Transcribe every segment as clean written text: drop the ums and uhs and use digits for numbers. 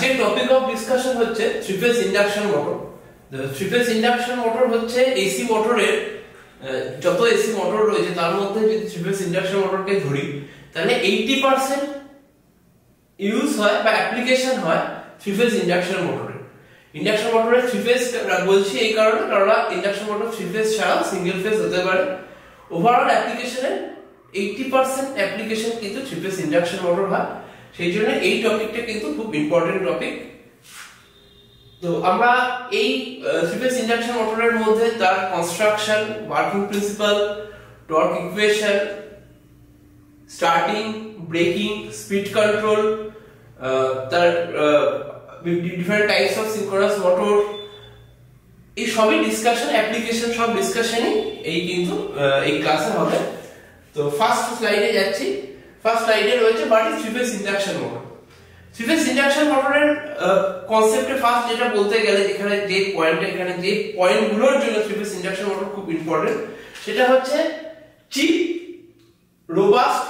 আজকের topic of discussion হচ্ছে three phase induction motor. Three phase induction motor হচ্ছে AC মোটরের যত এসি মোটর রয়েছে তার মধ্যে যদি থ্রি ফেজ ইন্ডাকশন মোটরকে ধরি তাহলে 80% ইউজ হয় বা অ্যাপ্লিকেশন হয় থ্রি ফেজ ইন্ডাকশন মোটরে। ইন্ডাকশন মোটরের থ্রি ফেজ বলছি এই কারণে কারণ ইন্ডাকশন মোটর থ্রি ফেজ ছাড়াও সিঙ্গেল ফেজ হতে পারে। ওভারঅল অ্যাপ্লিকেশনের 80% অ্যাপ্লিকেশন কিন্তু থ্রি ফেজ ইন্ডাকশন মোটর হয়, সেই জন্য এই টপিকটা কিন্তু খুব ইম্পর্টেন্ট টপিক। তো আমরা এই থ্রি ফেজ ইন্ডাকশন মোটরের মধ্যে তার construction, working principle, torque equation, starting, braking, speed control, তার different types of synchronous motor, এই সবই ডিসকাশন, অ্যাপ্লিকেশন সব ডিসকাশনই এই কিন্তু এই ক্লাসে হবে। তো ফার্স্ট স্লাইডে যাচ্ছি। ফার্স্ট স্লাইডে রয়েছে what is three phase induction motor. Three phase induction মোটরের কনসেপ্টে ফার্স্ট যেটা বলতে গেলে এখানে যে পয়েন্টগুলোর জন্য থ্রি ফেজ ইন্ডাকশন মোটর খুব ইম্পর্টেন্ট সেটা হচ্ছে cheap, robust,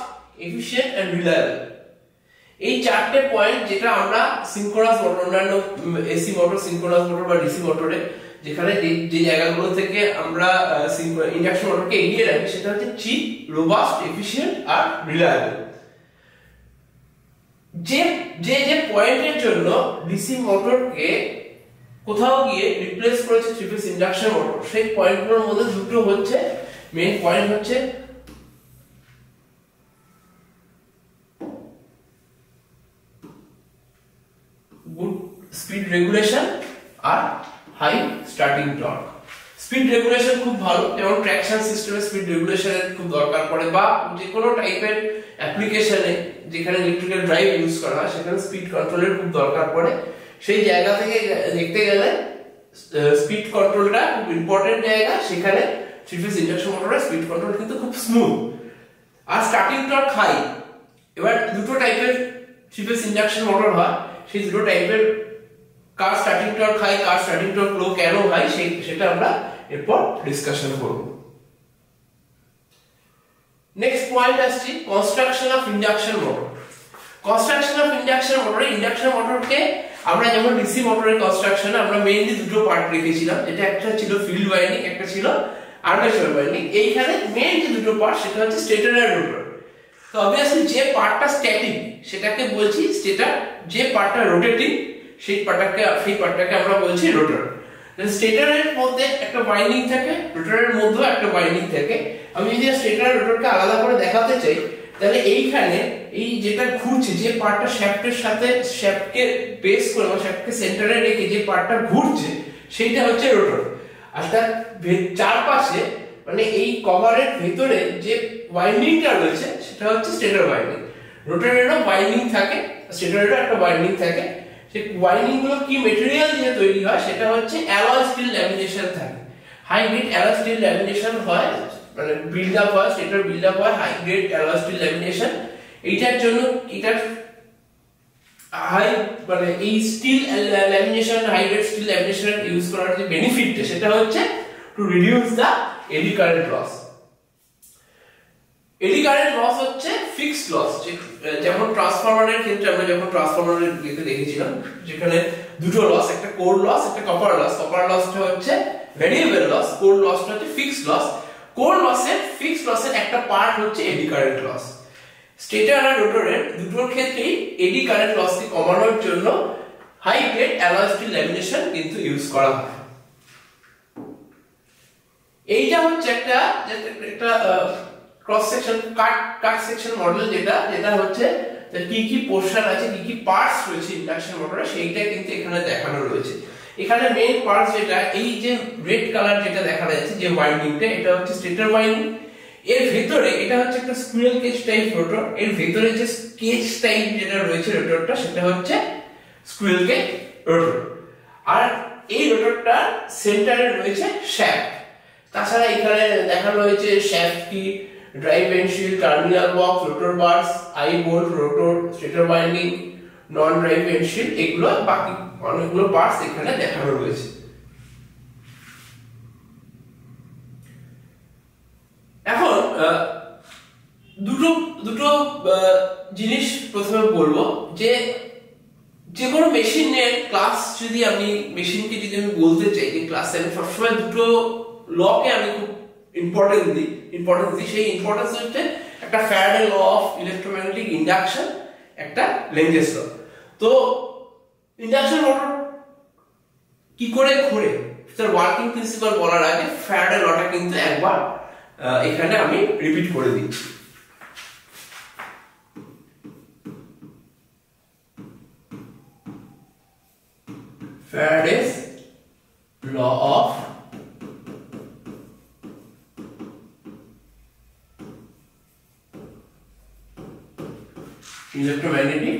efficient and reliable. এই চারটে পয়েন্ট যেটা আমরা সিনক্রোনাস মোটর, অন্যান্য এসি মোটর, সিনক্রোনাস মোটর বা ডিসি মোটরে যেখানে যে জায়গাগুলো থেকে আমরা ইন্ডাকশন মোটরকে এগিয়ে রাখি সেটা হচ্ছে চিপ, রোবাস্ট, এফিশিয়েন্ট আর রিলায়েবল। যে যে যে পয়েন্টের জন্য ডিসি মোটরকে কোথাও গিয়ে রিপ্লেস করেছে থ্রি ফেজ ইন্ডাকশন মোটর, সেই পয়েন্টগুলোর মধ্যে দুটো হচ্ছে মেইন পয়েন্ট হচ্ছে গুড স্পিড রেগুলেশন আর high starting torque. Speed regulation খুব ভালো, যেমন ট্র্যাকশন সিস্টেমে স্পিড রেগুলেশনের খুব দরকার পড়ে, বা যে কোনো টাইপের অ্যাপ্লিকেশনে যেখানে ইলেকট্রিক্যাল ড্রাইভ ইউজ করা হয় সেখানে স্পিড কন্ট্রোলের খুব দরকার পড়ে। সেই জায়গা থেকে দেখতে গেলে স্পিড কন্ট্রোলটা খুব ইম্পর্টেন্ট জায়গা, সেখানে থ্রি ফেজ ইন্ডাকশন মোটরের স্পিড কন্ট্রোল কিন্তু খুব smooth. Are starting torque high. এবার দুটো টাইপের থ্রি ফেজ ইন্ডাকশন মোটর হয়, সেই দুটো টাইপের কার স্টার্টিং টর্ক হাই, কার স্টার্টিং টর্ক লো, কেন হয় সেটা আমরা এরপর ডিসকাশন করব। নেক্সট পয়েন্ট আসছে construction of induction motor. Construction of induction motor, induction মোটরকে আমরা যেমন ডিসি মোটরের কনস্ট্রাকশনে আমরা মেইনলি দুটো পার্ট রেখেছিলাম, যেটা একটা ছিল ফিল্ড ওয়াইন্ডিং, একটা ছিল আর্মেচার ওয়াইন্ডিং। এইখানে মেইন যে দুটো পার্ট সেটা হচ্ছে স্টেটর আর রোটর। তো অবভিয়াসলি যে পার্টটা স্ট্যাটিক সেটাকে বলছি স্টেটর, যে পার্টটা রোটেটিং সেই পার্টটাকে আমরা বলছি রোটর। স্টেটরের মধ্যে একটা ওয়াইন্ডিং থাকে, রোটরের মধ্যেও একটা ওয়াইন্ডিং থাকে। আমি যদি স্টেটর আর রোটরকে আলাদা করে দেখাতে চাই তাহলে এইখানে এই যেটা ঘুরছে, যে পার্টটা শ্যাফটের সাথে শ্যাফটকে বেস করে বা শ্যাফটকে সেন্টারে রেখে যে পার্টটা ঘুরছে সেইটা হচ্ছে রোটর। আর তার চারপাশে মানে এই কভারের ভেতরে যে ওয়াইন্ডিংটা রয়েছে সেটা হচ্ছে স্টেটর ওয়াইন্ডিং। রোটরেরও ওয়াইন্ডিং থাকে, স্টেটরেরও একটা ওয়াইন্ডিং থাকে। সেই ওয়াইন্ডিং গুলো কি মেটেরিয়াল দিয়ে তৈরি হয় সেটা হচ্ছে অ্যালয় স্টিল ল্যামিনেশন থাকে। High grade alloy steel lamination হয়, মানে বিল্ড আপ হয়, স্টেটর বিল্ড আপ হয় high grade alloy steel lamination. এইটার জন্য এটার হাই মানে এই steel lamination, high grade steel lamination use করার যে বেনিফিটটা সেটা হচ্ছে to reduce the eddy current loss. Eddy current loss হচ্ছে ফিক্সড লস, যেমন ট্রান্সফরমারের ক্ষেত্রে আমরা যখন ট্রান্সফরমারের দিকে দেখেছিলাম যেখানে দুটো লস, একটা কোর লস, একটা কপার লস। কপার লসটা হচ্ছে ভেরিয়েবল লস, কোর লসটা হচ্ছে ফিক্সড লস। কোর লসের ফিক্সড লসের একটা পার্ট হচ্ছে এডি কারেন্ট লস। স্টেটর আর রোটরের দুটোর ক্ষেত্রেই এডি কারেন্ট লসকে কমানোর জন্য high grade alloy steel lamination কিন্তু ইউজ করা হয়। এইটা হচ্ছে একটা cross section cut section model, যেটা হচ্ছে কি কি পোরশন আছে, কি কি পার্টস রয়েছে ইন্ডাকশন মোটরে সেইটা কিন্তু এখানে দেখানো রয়েছে। এখানে মেইন পার্টস যেটা, এই যে রেড কালার যেটা দেখা যাচ্ছে যে ওয়াইন্ডিংটা, এটা হচ্ছে স্টেটর ওয়াইন্ডিং। এর ভেতরে এটা হচ্ছে একটা স্কুইরেল কেজ টাইপ রোটর, এর ভেতরে যে কেজ টাইপ যেটা রয়েছে রোটরটা সেটা হচ্ছে স্কুইরেল কেজ রোটর। আর এই রোটরটা সেন্টারে রয়েছে শ্যাফট। তাছাড়া এখানে দেখানো হয়েছে shaft key, drive end shield, terminal box, rotor bars, eye bolt, rotor, stator winding, non drive end shield, এগুলো বাকি অনেকগুলো পার্টস এখানে দেখানো রয়েছে। এখন দুটো জিনিস প্রথমে বলবো যে যে কোনো মেশিনের ক্লাস যদি আমি মেশিনকে যদি আমি বলতে চাই যে ক্লাসে আমি সবসময় দুটো লকে আমি খুব ইম্পর্টেন্স দিই সেই ইম্পর্টেন্স হচ্ছে একটা Faraday law of electromagnetic induction, একটা লেঞ্জেস ল। তো ইন্ডাকশন মোটর কি করে ঘুরে তার ওয়ার্কিং প্রিন্সিপাল বলার আগে ফ্যারাডে লটা কিন্তু একবার এখানে আমি রিপিট করে দিচ্ছি। Faraday's law of electromagnetic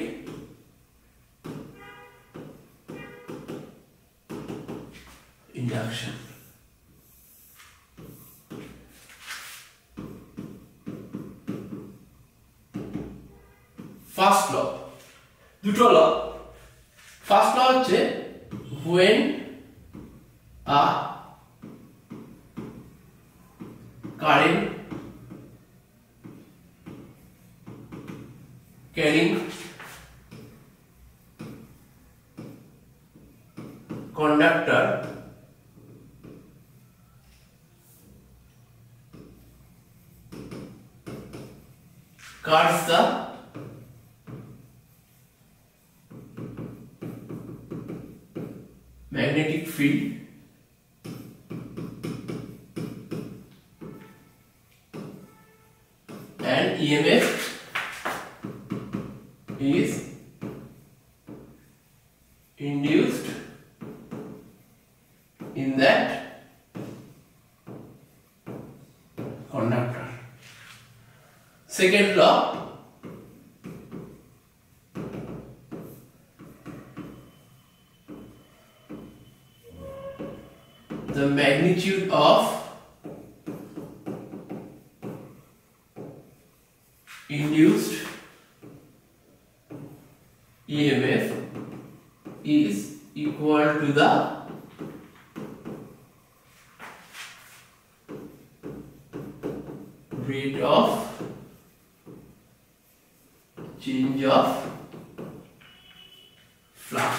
induction। First law, দুটো ল। ফার্স্ট ল হচ্ছে when a current carrying conductor cuts the magnetic field and EMF is induced in that conductor। Second law, the magnitude of induced EMF is equal to the rate of change of flux।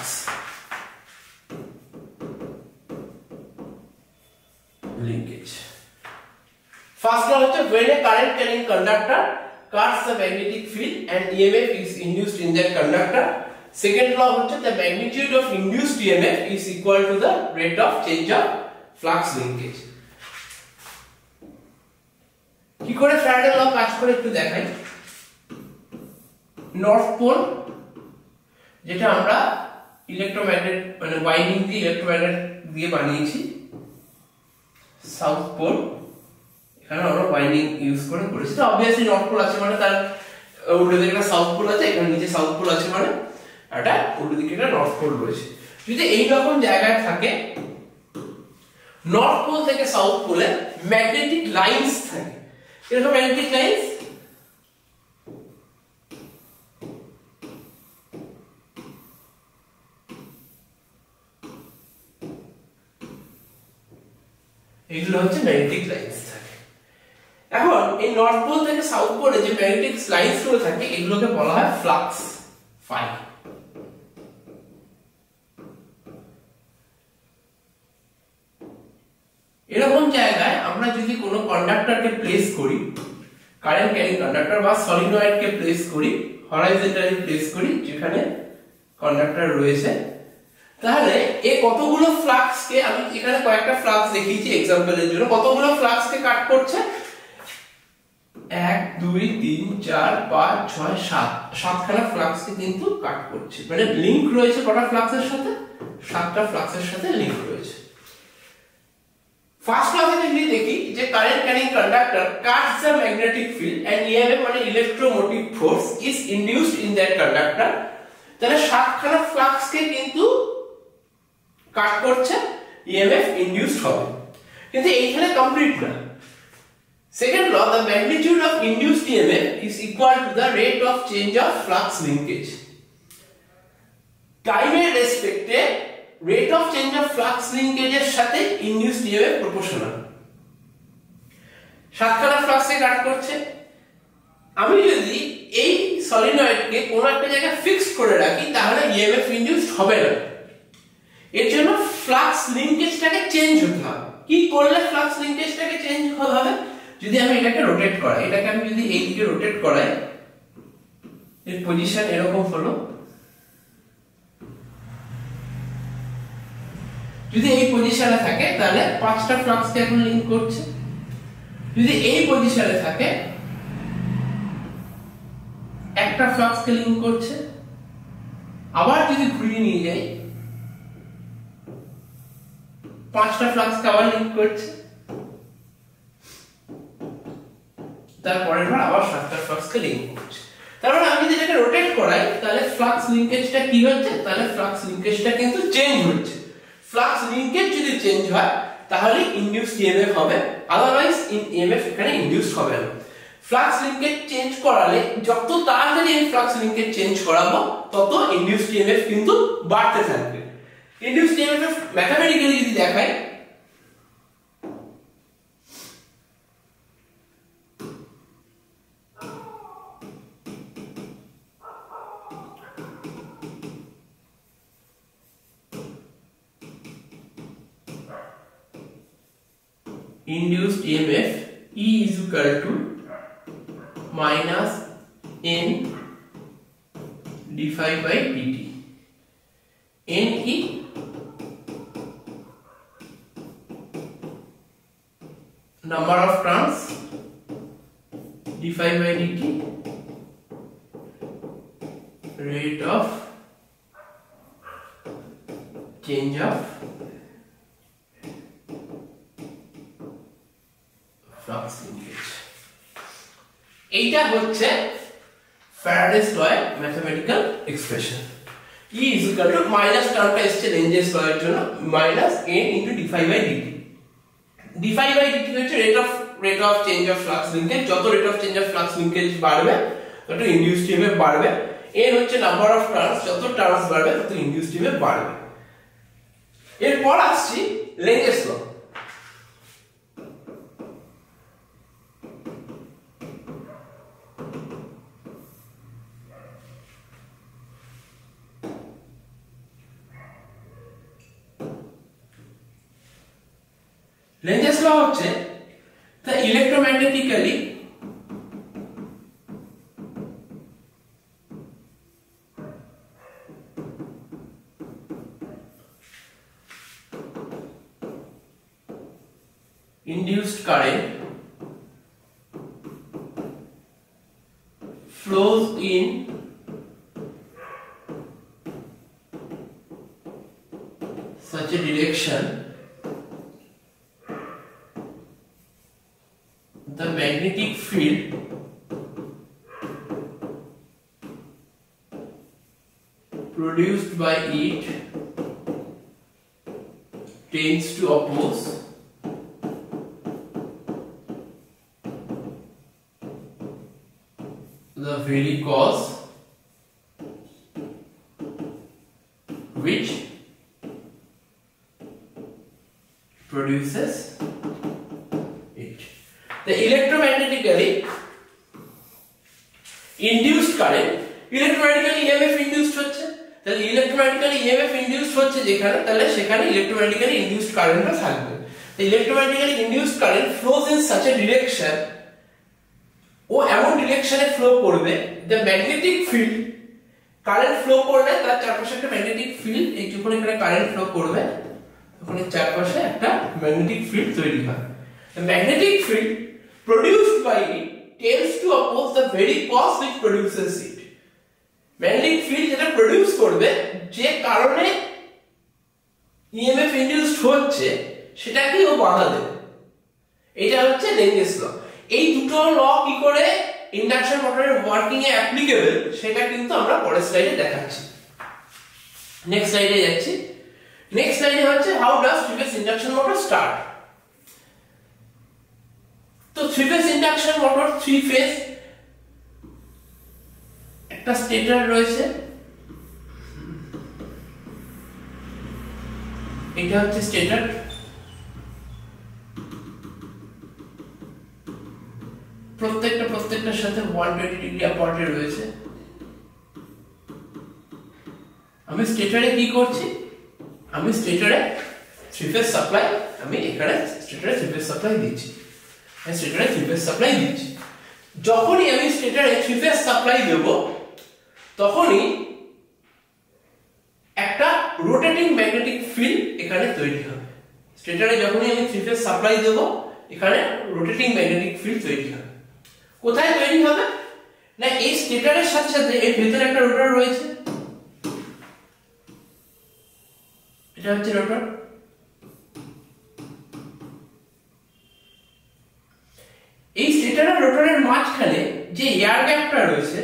Linkage। First law is when a current carrying conductor cuts the magnetic field and EMF is induced in that conductor। Second law is the magnitude of induced EMF is equal to the rate of change of flux linkage। কি করে Faraday ল কাজ করে একটু দেখাই। North pole যেটা আমরা electromagnet মানে winding দিয়ে ইলেকট্রোম্যাগনেট দিয়ে বানিয়েছি, সাউথ পোল এখানে আমরা ওয়াইন্ডিং ইউজ করে করেছি। তো অবভিয়াসলি নর্থ পোল আছে মানে তার উল্টো দিকে একটা সাউথ পোল আছে, এখানে নিচে সাউথ পোল আছে মানে এটা উল্টো দিকে একটা নর্থ পোল রয়েছে। যদি এই রকম জায়গায় থাকে নর্থ পোল থেকে সাউথ পোলে ম্যাগনেটিক লাইনস থাকে, এরকম ম্যাগনেটিক লাইনস এগুলো হচ্ছে ম্যাগনেটিক লাইনস থাকে। এখন এই নর্থ পোল থেকে সাউথ পোলে যে ম্যাগনেটিক লাইনস গুলো থাকে এগুলোকে বলা হয় ফ্লাক্স ফাই। এরকম জায়গায় আমরা যদি কোনো কন্ডাক্টরকে প্লেস করি, কারেন্ট ক্যারিং কন্ডাক্টর বা সলিনয়েডকে প্লেস করি, হরাইজন্টালি প্লেস করি যেখানে কন্ডাক্টর রয়েছে, তাহলে এই কতগুলো ফ্লাক্সকে আমি এখানে কয়েকটা ফ্লাক্স দেখিয়েছি एग्जांपलের জন্য, কতগুলো ফ্লাক্সকে কাট করছে 1 2 3 4 5 6 7 সাতখানা ফ্লাক্সকে কিন্তু কাট করছে। মানে লিংক রয়েছে কটা ফ্লাক্সের সাথে? 7টা ফ্লাক্সের সাথে লিংক রয়েছে। ফার্স্ট ক্লাসে যদি দেখি যে current carrying conductor cuts the magnetic field and EMF মানে electromotive force is induced in that conductor, তাহলে সাতখানা ফ্লাক্সকে কিন্তু কাট করছে, EMF ইনডিউসড হবে। কিন্তু এইখানে কমপ্লিট না। Second law, the magnitude of induced EMF is equal to the rate of change of flux linkage। টাইমের রেসপেক্টে rate of change of flux লিংকেজের সাথে ইনডিউসড EMF প্রপোর্শনাল। সাতখানা ফ্লাক্সকে কাট করছে। আমি যদি এই সলিনয়েডকে কোনো একটা জায়গায় ফিক্স করে রাখি তাহলে ইএমএফ ইনডিউসড হবে না। এর জন্য ফ্লাক্স লিংকেজটাকে চেঞ্জ হতে হবে। কি করলে ফ্লাক্স লিংকেজটাকে চেঞ্জ হবে? যদি আমি এটাকে রোটেট করাই, এটাকে আমি যদি এই দিকে রোটেট করাই, এর পজিশন এরকম হলো। যদি এই পজিশনে থাকে তাহলে 5টা ফ্লাক্সকে এখন লিংক করছে। যদি এই পজিশনে থাকে একটা ফ্লাক্সকে লিংক করছে। আবার যদি ঘুরিয়ে নিয়ে যাই 5টা ফ্লাক্সকে আবার লিংক করছে। তারপরের বার আবার 7টা ফ্লাক্সকে লিংক করছে। তার মানে আমি যদি এটাকে রোটেট করাই তাহলে ফ্লাক্স লিংকেজটা কি হচ্ছে? তাহলে ফ্লাক্স লিংকেজটা কিন্তু চেঞ্জ হচ্ছে। ফ্লাক্স লিংকেজ যদি চেঞ্জ হয় তাহলে ইনডিউসড ইএমএফ হবে, আদারওয়াইজ ইএমএফ এখানে ইনডিউসড হবে না। ফ্লাক্স লিংকেজ চেঞ্জ করালে যত তাড়াতাড়ি এই ফ্লাক্স লিংকেজ চেঞ্জ করাবো তত ইনডিউসড ইএমএফ কিন্তু বাড়তে থাকবে। ইনডিউসড ইএমএফ ম্যাথমেটিক্যালি যদি দেখাই induced EMF E is equal to minus N d phi by dt. N কি? Number of turns d phi by dt, rate of change of flux linkage. এইটা হচ্ছে Faraday's law এর mathematical expression. E is equal to minus টার্মটা এসেছে Lenz's law এর জন্য minus n * d phi by dt। d phi by dt হচ্ছে rate of change of flux linkage. যত rate of change of flux linkage বাড়বে তত induced EMF বাড়বে। n হচ্ছে নাম্বার অফ টার্নস, যত টার্নস বাড়বে তত ইনডিউসড ইএমএফ বাড়বে। এরপর আসছি লেঞ্জেস ল। লেঞ্জেস ল হচ্ছে the electromagnetically induced current flows in such a direction the magnetic field produced by it tends to oppose the very cause which produces it. The electromagnetically induced current, electromagnetically EMF induced হচ্ছে, তাহলে electromagnetically EMF induced হচ্ছে যেখানে, তাহলে সেখানে electromagnetically induced currentও থাকবে। The electromagnetically induced current flows in such a direction, ও এমন ডিরেকশনে flow করবে the magnetic field, current flow করলে তার চারপাশে একটা ম্যাগনেটিক ফিল্ড, এই যখন এখানে কারেন্ট ফ্লো করবে তখন এর চারপাশে একটা ম্যাগনেটিক ফিল্ড তৈরি হয়। The magnetic field produced by it tends to oppose the very cause which produces it. Magnetic field যেটা প্রডিউস করবে, যে কারণে ইএমএফ ইনডিউসড হচ্ছে, সেটাকে ও বাধা দেবে। এটা হচ্ছে লেঞ্জেস ল। এই দুটো ল কি করে ইন্ডাকশন মোটরের ওয়ার্কিং এ অ্যাপ্লিকেবল সেটা কিন্তু আমরা পরের স্লাইডে দেখাচ্ছি। নেক্সট স্লাইডে যাচ্ছি। নেক্সট স্লাইডে হচ্ছে how does three phase induction motor start. তো three phase induction motor, three phase, একটা স্টেটর রয়েছে, এটা হচ্ছে স্টেটর, প্রত্যেকটার সাথে 120 ডিগ্রি অ্যাপার্টে রয়েছে। আমি স্টেটরে কি করছি, আমি স্টেটরে থ্রি ফেজ সাপ্লাই, আমি এখানে স্টেটরে থ্রি ফেজ সাপ্লাই দিচ্ছি, স্টেটরে থ্রি ফেজ সাপ্লাই দিচ্ছি। যখনই আমি স্টেটরে থ্রি ফেজ সাপ্লাই দেব তখনই একটা রোটেটিং ম্যাগনেটিক ফিল্ড এখানে তৈরি হবে। স্টেটরে যখনই আমি থ্রি ফেজ সাপ্লাই দেব এখানে রোটেটিং ম্যাগনেটিক ফিল্ড তৈরি হবে। কোথায় তৈরি হবে না, এই স্টেটরের সাথে সাথে এর ভেতরে একটা রোটর রয়েছে, এটা হচ্ছে রোটর। এই স্টেটর আর রোটরের মাঝখানে যে এয়ার গ্যাপটা রয়েছে,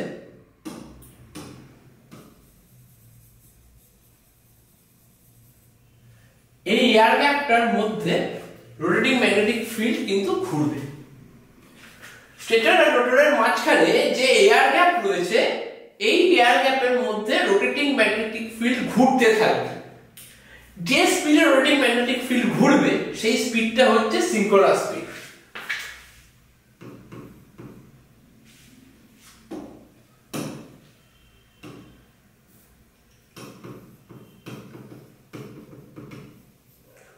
এই এয়ার গ্যাপটার মধ্যে রোটেটিং ম্যাগনেটিক ফিল্ড কিন্তু ঘুরবে। স্টেটর আর রোটরের মাঝখানে যে এয়ার গ্যাপ রয়েছে, এই এয়ার গ্যাপের মধ্যে রোটেটিং ম্যাগনেটিক ফিল্ড ঘুরতে থাকবে। যে স্পিডে রোটেটিং ম্যাগনেটিক ফিল্ড ঘুরবে সেই স্পিডটা হচ্ছে synchronous speed.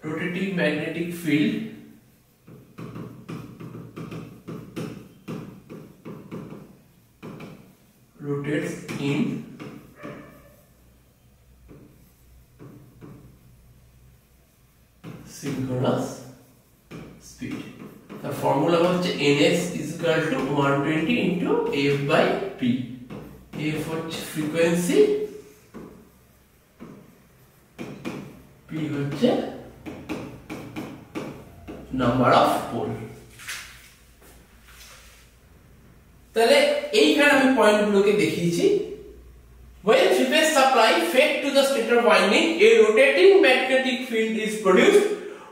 rotating magnetic field rotates in synchronous speed. The formula হচ্ছে ns is equal to 120 into f by p. f হচ্ছে frequency, p হচ্ছে number of pole. তাহলে এইখানে আমি পয়েন্টগুলোকে দেখিয়েছি। When three-phase supply fed to the stator winding, a rotating magnetic field is produced.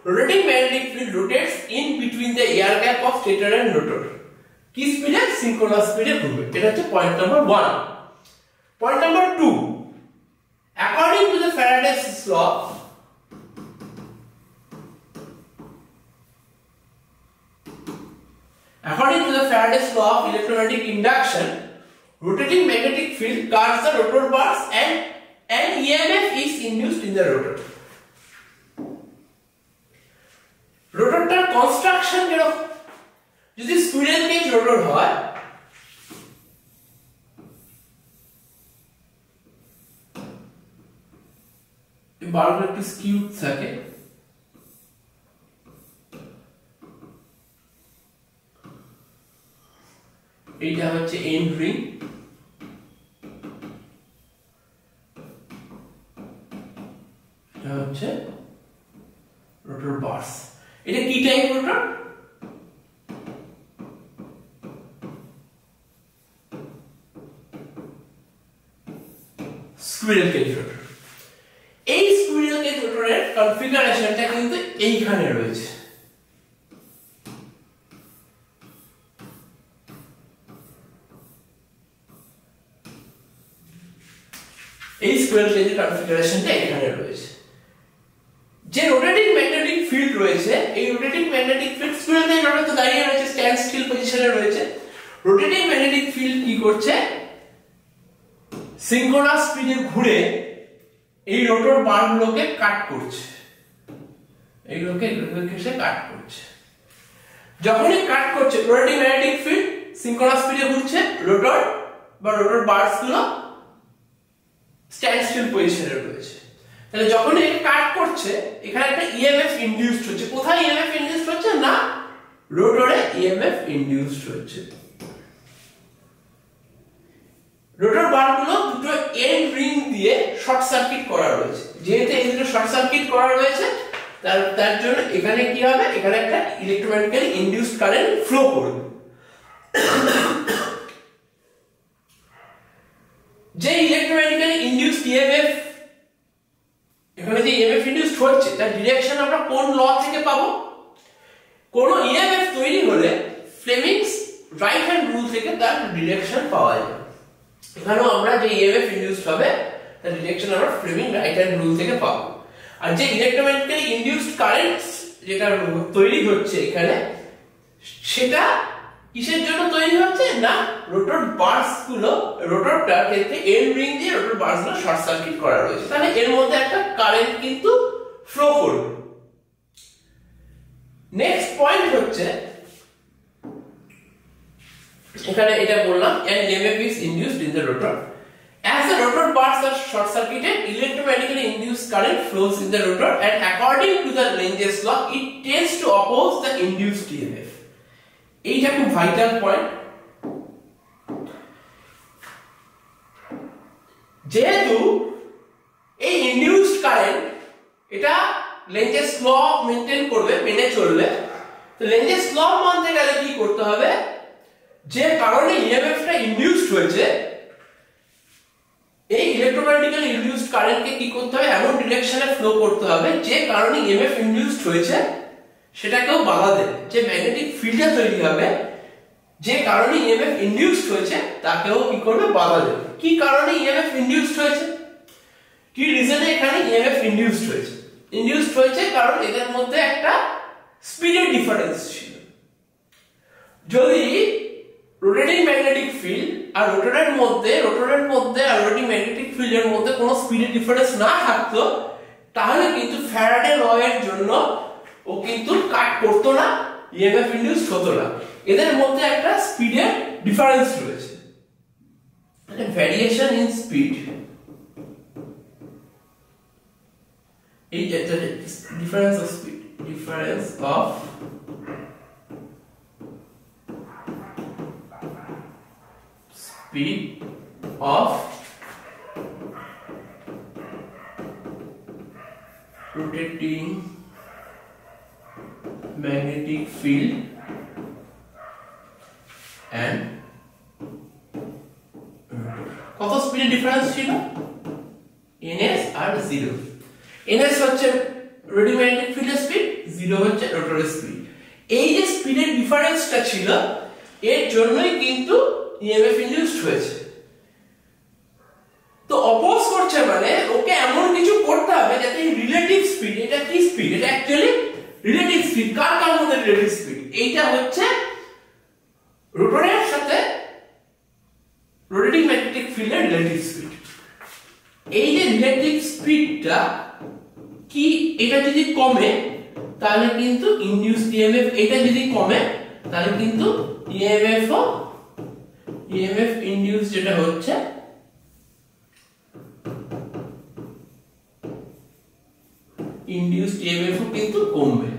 Rotating magnetic field rotates in between the air gap of stator and rotor. কি স্পিডে? Synchronous স্পিডে ঘুরবে। এটা হচ্ছে point number 1। Point number 2, according to the Faraday's law, according to the Faraday's law of electromagnetic induction, rotating magnetic field carves the rotor bars and an EMF is induced in the rotor. রোটরটার construction এরকম, যদি squirrel cage rotor হয় বারবার একটু skew থাকে, এইটা হচ্ছে and ring, এটা হচ্ছে রোটর বার্স। এটা কি type rotor? Squirrel cage rotor. এই স্কুইরেল কেজ রোটরের কনফিগারেশনটা কিন্তু এইখানে রয়েছে। এই স্কুইরেল কেজের কনফিগারেশনটা এখানে রয়েছে। যে রোটেটিং ম্যাগনেটিক ফিল্ড রয়েছে, এই rotating magnetic field squirrel cage rotor তো দাঁড়িয়ে রয়েছে, স্ট্যান্ড স্টিল পজিশনে রয়েছে। রোটেটিং ম্যাগনেটিক ফিল্ড কি করছে? সিনক্রোনাস স্পিডে ঘুরে এই রোটর বারগুলোকে কাট করছে, এইগুলোকে সে কাট করছে। যখনই কাট করছে, রোটেটিং ম্যাগনেটিক ফিল্ড সিনক্রোনাস স্পিডে ঘুরছে, রোটর বা রোটর বারস গুলো স্ট্যান্ড স্টিল পজিশনে রয়েছে। তাহলে যখন এই কাট করছে, এখানে একটা ইএমএফ ইনডিউসড হচ্ছে। কোথায় ইএমএফ ইনডিউসড হচ্ছে? না, রোটরে ইএমএফ ইনডিউসড হচ্ছে। রোটর বারগুলো দুটো এন্ড রিং দিয়ে শর্ট সার্কিট করা রয়েছে। যেহেতু এই দুটো শর্ট সার্কিট করা রয়েছে, তার জন্য এখানে কি হবে? এখানে একটা ইলেকট্রোম্যাগনেটিক্যালি ইনডিউসড কারেন্ট ফ্লো করবে। যে ইলেকট্রোম্যাগনেটিক্যালি ইনডিউসড ইএমএফ, এখানে যে ইএমএফ ইনডিউসড হচ্ছে, তার ডিরেকশন আমরা কোন ল থেকে পাবো? কোন ইএমএফ তৈরি হলে ফ্লেমিংস রাইট হ্যান্ড রুল থেকে তার ডিরেকশন পাওয়া যায়। এখানেও আমরা যে ইএমএফ ইনডিউসড হবে তার ডিরেকশন আমরা ফ্লেমিং রাইট হ্যান্ড রুল থেকে পাবো। আর যে ইলেকট্রোম্যাগনেটিক্যালি ইনডিউসড কারেন্ট যেটা তৈরি হচ্ছে এখানে, সেটা কিসের জন্য তৈরি হচ্ছে না রোটর বার্স গুলো রোটরটার ক্ষেত্রে এন্ড রিং দিয়ে রোটর বার্স গুলো শর্ট সার্কিট করা রয়েছে, তাহলে এর মধ্যে একটা কারেন্ট কিন্তু ফ্লো করবে। নেক্সট পয়েন্ট হচ্ছে এখানে এটা বললাম an EMF is induced in the rotor. As the rotor bars are short circuited, electromagnetically induced current flows in the rotor and according to the Lenge's law it tends to oppose the induced EMF. এইটা খুব vital point. যেহেতু এই induced current এটা লেঞ্জেস ল maintain করবে, মেনে চলবে, তো লেঞ্জেস ল মানতে গেলে কি করতে হবে, যে কারণে ইএমএফটা ইনডিউসড হয়েছে এই ইলেকট্রোম্যাগনেটিক্যালি ইনডিউসড কারেন্টকে কি করতে হবে, এমন ডিরেকশনে ফ্লো করতে হবে যে কারণে ইএমএফ ইনডিউসড হয়েছে সেটাকেও বাধা দেবে। যে ম্যাগনেটিক ফিল্ডটা তৈরি হবে যে কারণে ইএমএফ ইনডিউসড হয়েছে তাকেও কি করবে, বাধা দেবে। কি কারণে ইএমএফ ইনডিউসড হয়েছে, কি রিজনে এখানে ইএমএফ ইনডিউসড হয়েছে? ইনডিউসড হয়েছে কারণ এদের মধ্যে একটা স্পিডের ডিফারেন্স ছিল। যদি রোটেটিং ম্যাগনেটিক ফিল্ড আর রোটরের মধ্যে আর রোটেটিং ম্যাগনেটিক ফিল্ডের মধ্যে কোনো স্পিডের ডিফারেন্স না থাকতো তাহলে কিন্তু ফ্যারাডে ল এর জন্য ও কিন্তু কাট করতো না, ইএমএফ ইনডিউসড হতো না। এদের মধ্যে একটা স্পিডের ডিফারেন্স রয়েছে, মানে ভ্যারিয়েশন ইন স্পিড। এই difference of speed, difference of speed of rotating magnetic field and কত স্পিডের ডিফারেন্স ছিল, ns আর 0। ns হচ্ছে রোটেটিং ম্যাগনেটিক ফিল্ডের স্পিড, 0 হচ্ছে রোটরের স্পিড। এই যে স্পিডের ডিফারেন্সটা ছিল এর জন্যই কিন্তু ইএমএফ ইনডিউসড হয়েছে। তো অপোজ করছে মানে ওকে এমন কিছু করতে হবে যাতে রিলেটিভ স্পিড, এটা কি স্পিড, এটা অ্যাকচুয়ালি রিলেটিভ স্পিড। কার মধ্যে রিলেটিভ স্পিড, এইটা হচ্ছে রোটরের সাথে রোটেটিং ম্যাগনেটিক ফিল্ডের রিলেটিভ স্পিড। এই যে রিলেটিভ স্পিডটা কি, এটা যদি কমে তাহলে কিন্তু ইনডিউসড ইএমএফ, এটা যদি কমে তাহলে কিন্তু ইএমএফ ইনডিউস যেটা হচ্ছে ইনডিউসড ইএমএফ কিন্তু কমবে।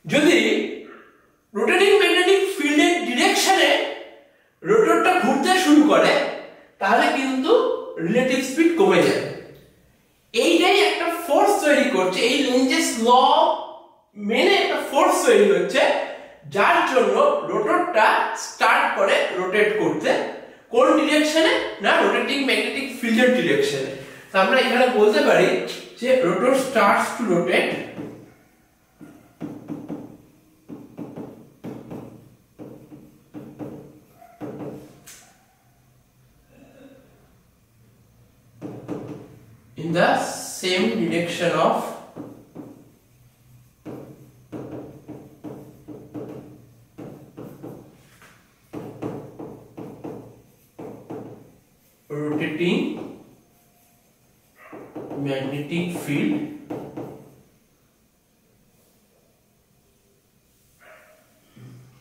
যদি রোটেটিং ম্যাগনেটিক ফিল্ডের ডিরেকশনে রোটরটা ঘুরতে শুরু করে তাহলে কিন্তু রিলেটিভ স্পিড কমে যায়। এইটাই একটা ফোর্স তৈরি করছে, এই লেঞ্জেস ল মেনে একটা ফোর্স তৈরি হচ্ছে যার জন্য রোটরটা স্টার্ট করে রোটেট করতে। কোন ডিরেকশনে না রোটেটিং ম্যাগনেটিক ফিল্ডের ডিরেকশনে। তো আমরা এখানে বলতে পারি যে rotor starts to rotate in the same direction of rotating magnetic field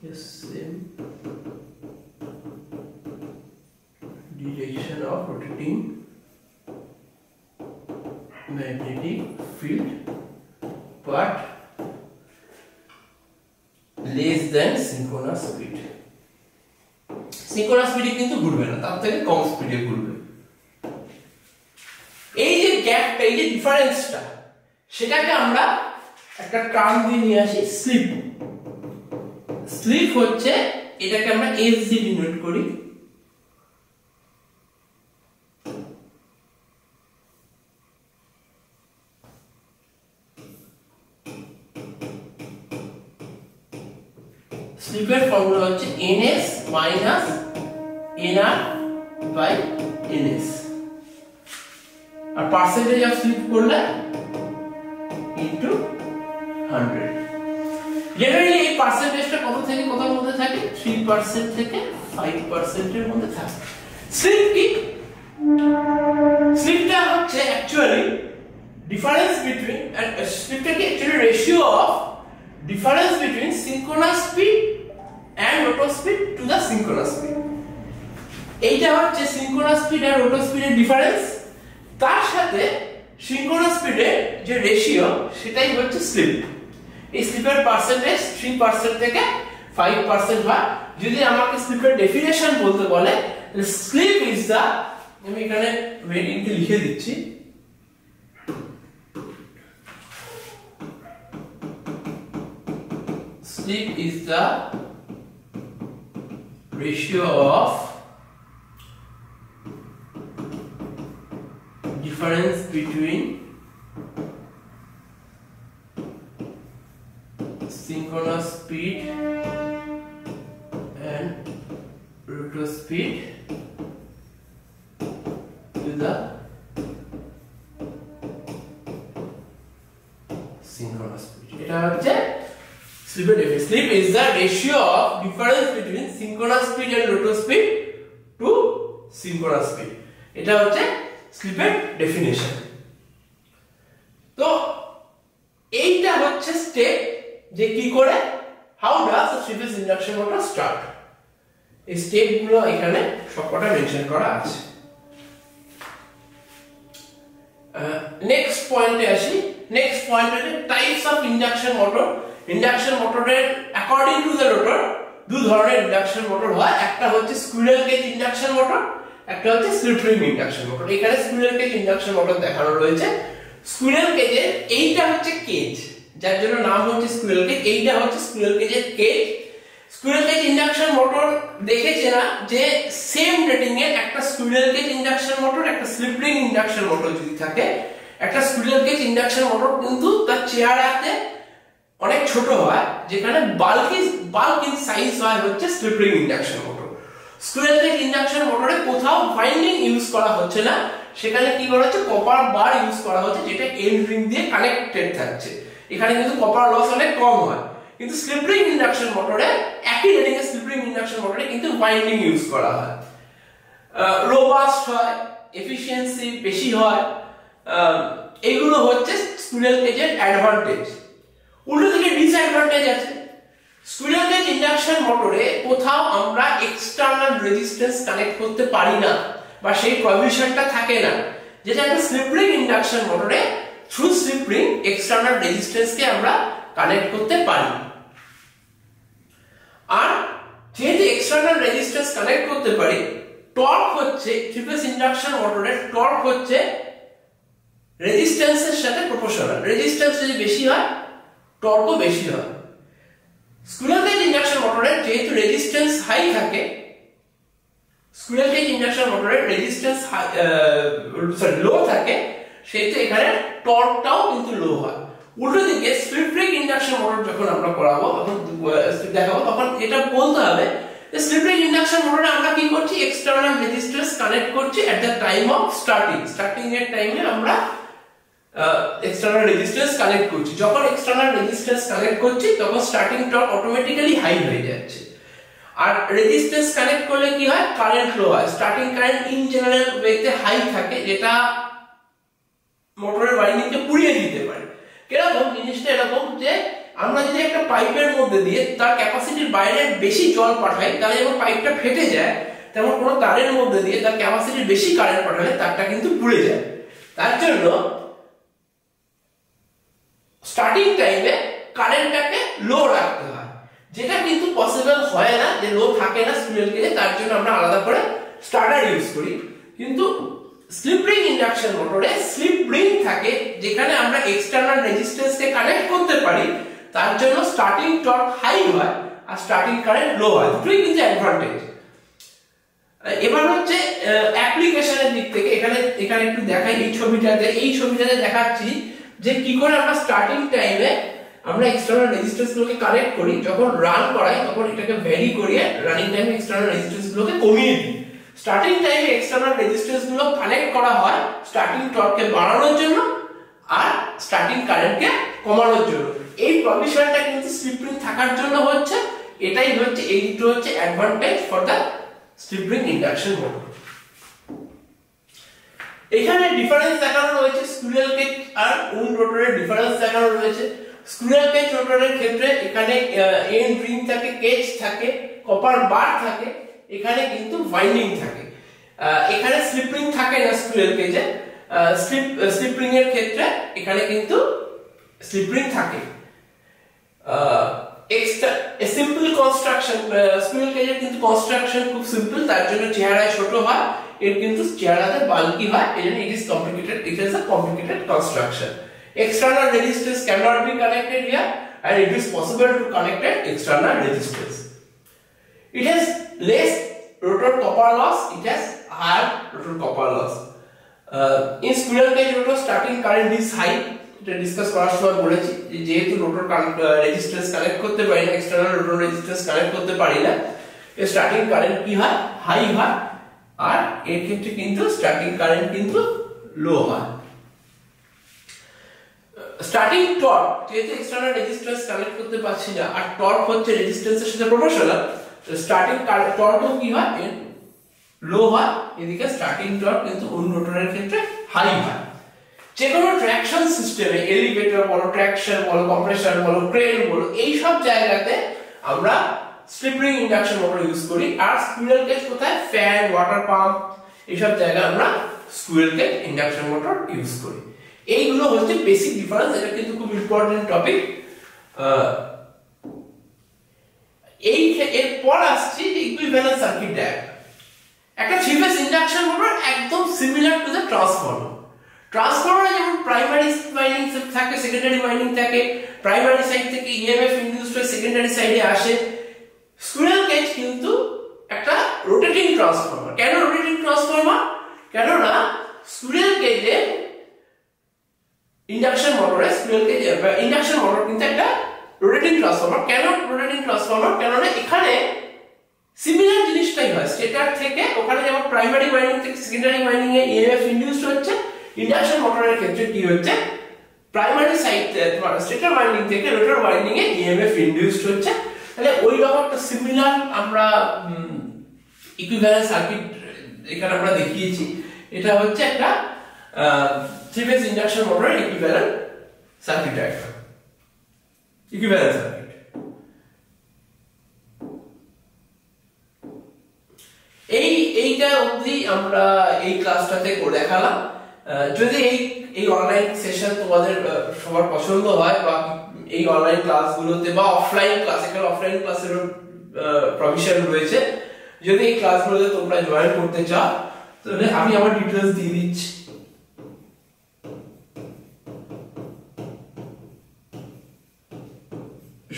is same direction of rotating magnetic field but less than synchronous speed. Synchronous স্পিডে কিন্তু ঘুরবে না, তার থেকে কম স্পিডে ঘুরবে। এই যে গ্যাপটা, এই যে ডিফারেন্সটা, সেটাকে আমরা একটা টার্ম দিয়ে নিয়ে আসি, স্লিপ। স্লিপ হচ্ছে এটাকে আমরা এস দিয়ে ডিনোট করি। স্লিপের ফর্মুলা হচ্ছে ns minus nr by ns, আর পার্সেন্টেজ অফ স্লিপ করলে ইনটু 100। জেনারেলি এই পার্সেন্টেজটা কত থেকে কতর মধ্যে থাকে 3% থেকে 5% এর মধ্যে থাকে স্লিপ কি স্লিপটা হচ্ছে অ্যাকচুয়ালি ডিফারেন্স বিটুইন স্লিপটা কি actually ratio of difference between synchronous speed and rotor speed to the synchronous speed এইটা হচ্ছে সিনক্রোনাস স্পিড আর রোটর স্পিডের ডিফারেন্স তার সাথে সিনক্রোনাস স্পিডের যে রেশিও সেটাই হচ্ছে স্লিপ এই স্লিপের পার্সেন্টেজ 3% থেকে 5% হয় যদি আমাকে স্লিপের ডেফিনেশন বলতে বলে স্লিপ ইজ দা আমি এখানে হেডিংকে লিখে দিচ্ছি slip is the ratio of difference between synchronous speed and rotor speed to the synchronous speed. এটা হচ্ছে স্লিপের definition slip is the ratio of difference between synchronous speed and rotor speed to synchronous speed এটা হচ্ছে স্লিপের definition তো এইটা হচ্ছে step যে কি করে how does a three phase induction motor start এই স্টেপ গুলো এখানে সবকটা মেনশন করা আছে নেক্সট পয়েন্টে আসি নেক্সট পয়েন্ট হচ্ছে টাইপস অফ ইন্ডাকশন মোটরের অ্যাকর্ডিং টু দ্য রোটর দুই ধরনের ইন্ডাকশন মোটর হয় একটা হচ্ছে স্কুইরেল কেজ ইন্ডাকশন মোটর একটা হচ্ছে স্লিপ রিং ইন্ডাকশন মোটর এখানে স্কুইরেল কেজ ইন্ডাকশন মোটর দেখানো রয়েছে স্কুইরেল কেজের এইটা হচ্ছে কেজ যার জন্য নাম হচ্ছে স্কুইরেল কেজ এইটা হচ্ছে স্কুইরেল কেজের cage squirrel cage induction motor দেখেছে না যে সেম রেটিং এর একটা স্কুইরেল কেজ ইন্ডাকশন মোটর একটা স্লিপ রিং ইন্ডাকশন মোটর যদি থাকে একটা স্কুইরেল কেজ ইন্ডাকশন মোটর কিন্তু তার চেহারাতে অনেক ছোট হয় যেখানে বাল্ক ইন সাইজ হয় হচ্ছে slip ring induction motor squirrel cage induction মোটরে কোথাও ওয়াইন্ডিং ইউজ করা হচ্ছে না সেখানে কি করা হচ্ছে কপার বার ইউজ করা হচ্ছে যেটা এন্ড রিং দিয়ে কানেক্টেড থাকছে এখানে কিন্তু কপার লস অনেক কম হয় কিন্তু স্লিপ রিং ইন্ডাকশন মোটরে একই রেটিং এর স্লিপ রিং ইন্ডাকশন মোটরে কিন্তু ওয়াইন্ডিং ইউজ করা হয় রোবাস্ট হয় এফিশিয়েন্সি বেশি হয় এগুলো হচ্ছে স্কুইরেল কেজের অ্যাডভান্টেজ উল্টো দিকে ডিসঅ্যাডভান্টেজ আছে স্কুইরেল কেজ ইন্ডাকশন মোটরে কোথাও আমরা এক্সটার্নাল রেজিস্ট্যান্স কানেক্ট করতে পারি না বা সেই প্রভিশনটা থাকে না যেটা একটা স্লিপ রিং ইন্ডাকশন মোটরে through slip ring external resistance কে আমরা কানেক্ট করতে পারি আর যেহেতু এক্সটার্নাল রেজিস্ট্যান্স কানেক্ট করতে পারি টর্ক হচ্ছে থ্রি ফেজ ইন্ডাকশন মোটরের টর্ক হচ্ছে রেজিস্ট্যান্সের সাথে প্রপোর্শনাল রেজিস্ট্যান্স যদি বেশি হয় টর্কও বেশি হয় স্কুইরেল কেজ ইন্ডাকশন মোটরের যেহেতু রেজিস্ট্যান্স হাই থাকে স্কুইরেল কেজ ইন্ডাকশন মোটরের রেজিস্ট্যান্স লো থাকে সেহেতু এখানে টর্কটাও কিন্তু লো হয় উল্টো দিকে স্লিপ রিং ইন্ডাকশন মোটর যখন আমরা করাবো তখন দেখাবো তখন এটা বলতে হবে যে স্লিপ রিং ইন্ডাকশন মোটরে আমরা কি করছি এক্সটার্নাল রেজিস্ট্যান্স কানেক্ট করছি at the time of starting এর টাইমে আমরা এক্সটার্নাল রেজিস্ট্যান্স কানেক্ট করছি যখন এক্সটার্নাল রেজিস্ট্যান্স কানেক্ট করছি তখন স্টার্টিং টর্ক অটোমেটিক্যালি হাই হয়ে যাচ্ছে আর রেজিস্ট্যান্স কানেক্ট করলে কি হয় কারেন্ট লো হয় স্টার্টিং কারেন্ট ইন জেনারেল ওয়েতে হাই থাকে যেটা মোটরের ওয়াইন্ডিংকে পুড়িয়ে দিতে পারে কিরকম জিনিসটা এরকম যে আমরা যদি একটা পাইপের মধ্যে দিয়ে তার ক্যাপাসিটির বাইরে বেশি জল পাঠাই তাহলে যখন পাইপটা ফেটে যায় তেমন কোনো তারের মধ্যে দিয়ে তার ক্যাপাসিটির বেশি কারেন্ট পাঠালে তারটা কিন্তু পুড়ে যায় তার জন্য স্টার্টিং টাইমে কারেন্টটাকে লো রাখতে হয় যেটা কিন্তু পসিবল হয় না যে লো থাকে না স্কুইরেল কেজে তার জন্য আমরা আলাদা করে স্টার্টার ইউজ করি কিন্তু স্লিপ রিং ইন্ডাকশন মোটরে স্লিপ রিং থাকে যেখানে আমরা এক্সটার্নাল রেজিস্ট্যান্স কে কানেক্ট করতে পারি তার জন্য স্টার্টিং টর্ক হাই হয় আর স্টার্টিং কারেন্ট লো হয় দুটোই কিন্তু অ্যাডভান্টেজ এবার হচ্ছে অ্যাপ্লিকেশনের দিক থেকে এখানে একটু দেখাই এই ছবিটাতে দেখাচ্ছি যে কি করে আমরা স্টার্টিং টাইমে আমরা এক্সটার্নাল রেজিস্ট্যান্স গুলোকে কানেক্ট করি যখন রান করাই তখন এটাকে ভ্যারি করিয়ে রানিং টাইমে এক্সটার্নাল রেজিস্ট্যান্স গুলোকে কমিয়ে দিই স্টার্টিং টাইমে এক্সটার্নাল রেজিস্ট্যান্স গুলো কানেক্ট করা হয় স্টার্টিং টর্ককে বাড়ানোর জন্য আর স্টার্টিং কারেন্টকে কমানোর জন্য এই প্রভিশনটা কিন্তু স্লিপ রিং থাকার জন্য হচ্ছে, এটাই হচ্ছে, এই দুটো হচ্ছে advantage for the slip ring induction motor. এখানে ডিফারেন্স দেখানো রয়েছে স্কুইরেল কেজ আর উন্ড রোটরের ডিফারেন্স দেখানো রয়েছে। স্কুইরেল কেজ রোটরের ক্ষেত্রে এখানে এন্ড রিং থাকে, কেজ থাকে, কপার বার থাকে, এখানে কিন্তু ওয়াইন্ডিং থাকে। এখানে স্লিপ রিং থাকে না স্কুইরেল কেজে, স্লিপ রিং এর ক্ষেত্রে এখানে কিন্তু স্লিপ রিং থাকে। সিম্পল কনস্ট্রাকশন, স্কুইরেল কেজের কিন্তু কনস্ট্রাকশন খুব সিম্পল, তার জন্য চেহারায় ছোট হয়, এর কিন্তু চেহারাতে বাল্কি হয়, এজন্য it is complicated, it is a complicated construction. External resistance cannot be connected here, and it is possible to connect an external resistance. It has less rotor copper loss, it has higher rotor copper loss. In squirrel cage rotor starting current is high, এটা discuss করার সময় বলেছি যে যেহেতু rotor resistance connect করতে পারি না, external rotor resistance connect করতে পারি না, এর স্টার্টিং কারেন্ট কি হয়, হাই হয়, আর এর ক্ষেত্রে কিন্তু স্টার্টিং কারেন্ট কিন্তু লো হয়। স্টার্টিং টর্ক, যেহেতু এক্সটার্নাল রেজিস্ট্যান্স কানেক্ট করতে পারছি না আর টর্ক হচ্ছে রেজিস্ট্যান্সের সাথে প্রপোর্শনাল, স্টার্টিং টর্কও কি হয়, লো হয়, এদিকে স্টার্টিং টর্ক কিন্তু উন্ড রোটরের ক্ষেত্রে হাই হয়। যে কোনো ট্র্যাকশন সিস্টেমে, এলিভেটর বলো, ট্র্যাকশন বলো, কম্প্রেসর বলো, ক্রেন বলো, এই সব জায়গাতে আমরা slip ring induction motor use করি। আর স্কুইরেল কেজ কোথায়, ফ্যান, ওয়াটার পাম্প, এইসব জায়গায় আমরা squirrel cage induction motor use করি। এইগুলো হচ্ছে বেসিক ডিফারেন্স, এটা কিন্তু খুব ইম্পর্টেন্ট টপিক। এরপর আসছি ইকুইভ্যালেন্ট সার্কিট ডায়াগ্রাম। একটা থ্রি ফেজ ইন্ডাকশন মোটর একদম সিমিলার টু দ্য ট্রান্সফরমার। ট্রান্সফরমারে যেমন প্রাইমারি ওয়াইন্ডিং থাকে, সেকেন্ডারি ওয়াইন্ডিং থাকে, প্রাইমারি সাইড থেকে ইএমএফ ইনডিউসড হয়ে সেকেন্ডারি সাইডে আসে। স্কুইরেল কেজ কিন্তু একটা রোটেটিং ট্রান্সফরমার। কেন রোটেটিং ট্রান্সফরমার? কেননা স্কুইরেল কেজে ইন্ডাকশন মোটরে, স্কুইরেল কেজ ইন্ডাকশন মোটর কিন্তু একটা রোটেটিং ট্রান্সফরমার। কেন রোটেটিং ট্রান্সফরমার? কেননা এখানে সিমিলার জিনিসটাই হয়, স্টেটর থেকে ওখানে যেমন প্রাইমারি ওয়াইন্ডিং থেকে সেকেন্ডারি ওয়াইন্ডিং এ ইএমএফ ইনডিউসড হচ্ছে, ইন্ডাকশন মোটরের ক্ষেত্রে কি হচ্ছে, প্রাইমারি সাইড স্টেটর ওয়াইন্ডিং থেকে রোটর ওয়াইন্ডিং এ ইএমএফ ইনডিউসড হচ্ছে। তাহলে ওই রকম একটা সিমিলার আমরা ইকুইভ্যালেন্ট সার্কিট এখানে আমরা দেখিয়েছি। এটা হচ্ছে একটা থ্রি ফেজ ইন্ডাকশন মোটরের equivalent circuit diagram, equivalent circuit. এইটা অবধি আমরা এই ক্লাসটাতে করে দেখালাম। যদি এই অনলাইন সেশন তোমাদের সবার পছন্দ হয়, বা এই অনলাইন ক্লাসগুলোতে বা অফলাইন ক্লাস, এখানে অফলাইন ক্লাসেরও প্রভিশন রয়েছে, যদি এই ক্লাসগুলোতে তোমরা জয়েন করতে চাও তাহলে আমি আমার ডিটেইলস দিয়ে দিচ্ছি।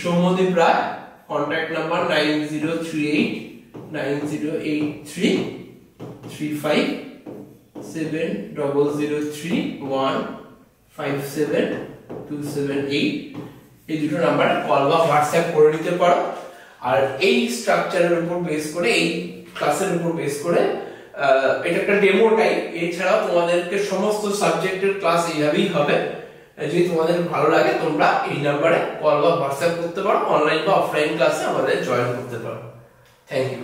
সৌম্যদীপ রায়, কন্ট্যাক্ট নাম্বার 90389357003157278278, এই দুটো নাম্বারে কল বা হোয়াটসঅ্যাপ করে নিতে পারো। আর এই স্ট্রাকচারের উপর বেস করে, এই ক্লাসের উপর বেস করে, এটা একটা ডেমো টাইপ, এছাড়াও তোমাদেরকে সমস্ত সাবজেক্টের ক্লাস এইভাবেই হবে। যদি তোমাদের ভালো লাগে তোমরা এই নাম্বারে কল বা হোয়াটসঅ্যাপ করতে পারো, অনলাইন বা অফলাইন ক্লাসে আমাদের জয়েন করতে পারো। Thank you.